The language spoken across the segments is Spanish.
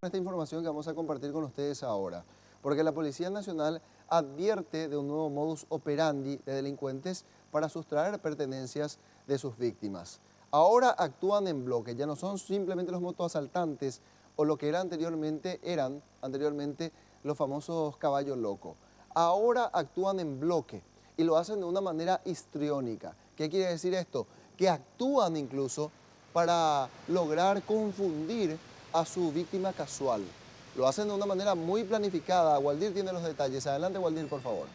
Esta información que vamos a compartir con ustedes ahora, porque la Policía Nacional advierte de un nuevo modus operandi de delincuentes para sustraer pertenencias de sus víctimas. Ahora actúan en bloque, ya no son simplemente los motoasaltantes o lo que eran anteriormente los famosos caballos locos. Ahora actúan en bloque y lo hacen de una manera histriónica. ¿Qué quiere decir esto? Que actúan incluso para lograr confundir a su víctima casual. Lo hacen de una manera muy planificada. Waldir tiene los detalles. Adelante, Waldir, por favor.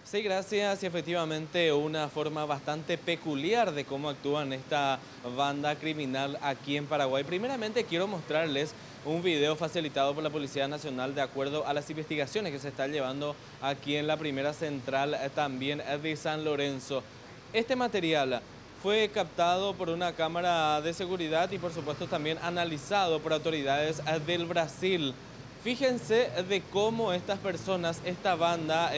Sí, gracias. Y efectivamente una forma bastante peculiar de cómo actúan esta banda criminal aquí en Paraguay. Primeramente quiero mostrarles un video facilitado por la Policía Nacional de acuerdo a las investigaciones que se están llevando aquí en la primera central también de San Lorenzo. Este material fue captado por una cámara de seguridad y por supuesto también analizado por autoridades del Brasil. Fíjense de cómo estas personas, esta banda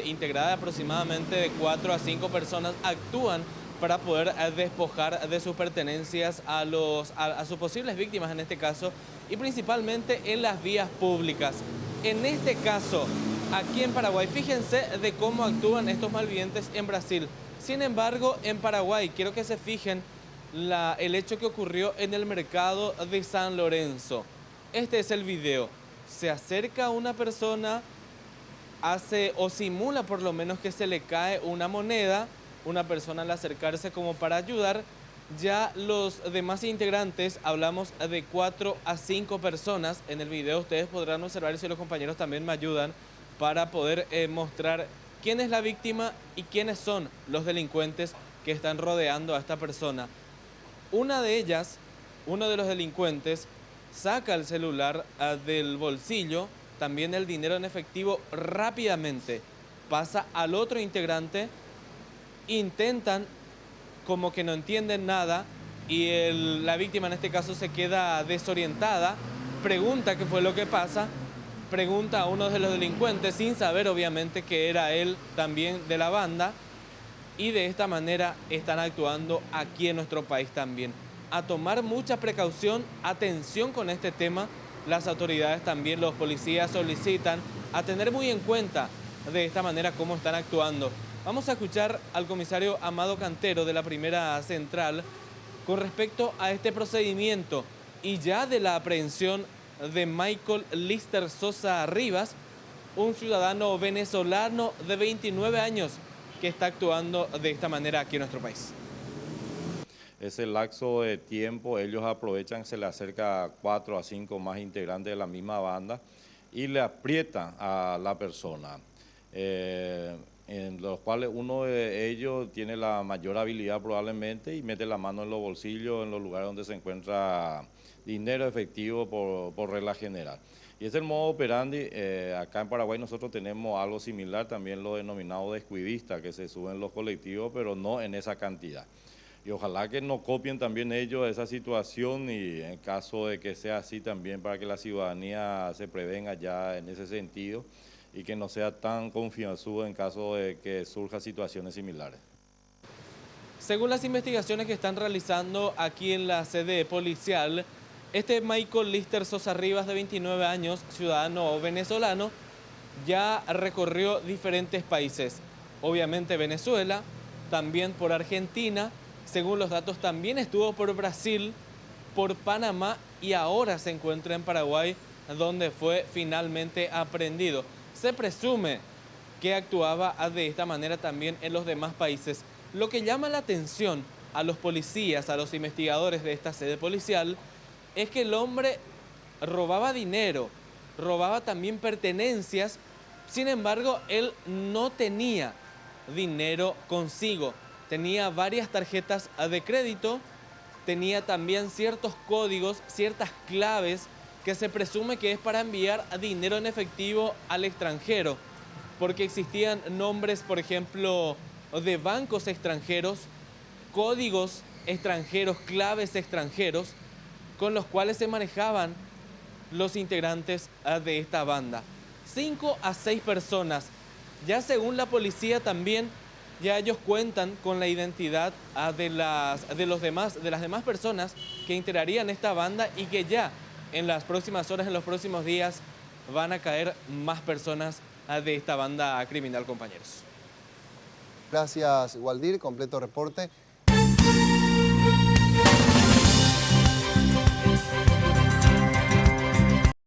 integrada aproximadamente de 4 a 5 personas, actúan para poder despojar de sus pertenencias a sus posibles víctimas en este caso, y principalmente en las vías públicas. En este caso, aquí en Paraguay, fíjense de cómo actúan estos malvivientes en Brasil. Sin embargo, en Paraguay, quiero que se fijen el hecho que ocurrió en el mercado de San Lorenzo. Este es el video. Se acerca a una persona, hace o simula por lo menos que se le cae una moneda, una persona al acercarse como para ayudar. Ya los demás integrantes, hablamos de 4 a 5 personas. En el video ustedes podrán observar, si los compañeros también me ayudan, para poder mostrar quién es la víctima y quiénes son los delincuentes que están rodeando a esta persona. Una de ellas, uno de los delincuentes, saca el celular del bolsillo, también el dinero en efectivo rápidamente, pasa al otro integrante, intentan como que no entienden nada y la víctima en este caso se queda desorientada, pregunta qué fue lo que pasa, pregunta a uno de los delincuentes sin saber obviamente que era él también de la banda, y de esta manera están actuando aquí en nuestro país también. A tomar mucha precaución, atención con este tema. Las autoridades también, los policías solicitan a tener muy en cuenta de esta manera cómo están actuando. Vamos a escuchar al comisario Amado Cantero de la primera central con respecto a este procedimiento y ya de la aprehensión de Michael Lister Sosa Rivas, un ciudadano venezolano de 29 años que está actuando de esta manera aquí en nuestro país. Ese lapso de tiempo ellos aprovechan, se le acerca a 4 a 5 más integrantes de la misma banda y le aprietan a la persona, en los cuales uno de ellos tiene la mayor habilidad probablemente y mete la mano en los bolsillos, en los lugares donde se encuentra dinero efectivo por regla general. Y es el modo operandi. Acá en Paraguay nosotros tenemos algo similar, también lo denominado descuidista, que se suben los colectivos, pero no en esa cantidad. Y ojalá que no copien también ellos esa situación y en caso de que sea así también para que la ciudadanía se prevenga ya en ese sentido y que no sea tan confianzudo en caso de que surjan situaciones similares. Según las investigaciones que están realizando aquí en la sede policial, este Michael Lister Sosa Rivas, de 29 años, ciudadano venezolano, ya recorrió diferentes países. Obviamente Venezuela, también por Argentina, según los datos también estuvo por Brasil, por Panamá y ahora se encuentra en Paraguay, donde fue finalmente aprehendido. Se presume que actuaba de esta manera también en los demás países. Lo que llama la atención a los policías, a los investigadores de esta sede policial, es que el hombre robaba dinero, robaba también pertenencias, sin embargo, él no tenía dinero consigo. Tenía varias tarjetas de crédito, tenía también ciertos códigos, ciertas claves que se presume que es para enviar dinero en efectivo al extranjero, porque existían nombres, por ejemplo, de bancos extranjeros, códigos extranjeros, claves extranjeros, con los cuales se manejaban los integrantes de esta banda. 5 a 6 personas. Ya según la policía también, ya ellos cuentan con la identidad de las demás personas que integrarían esta banda y que ya en las próximas horas, en los próximos días, van a caer más personas de esta banda criminal, compañeros. Gracias, Waldir, completo reporte.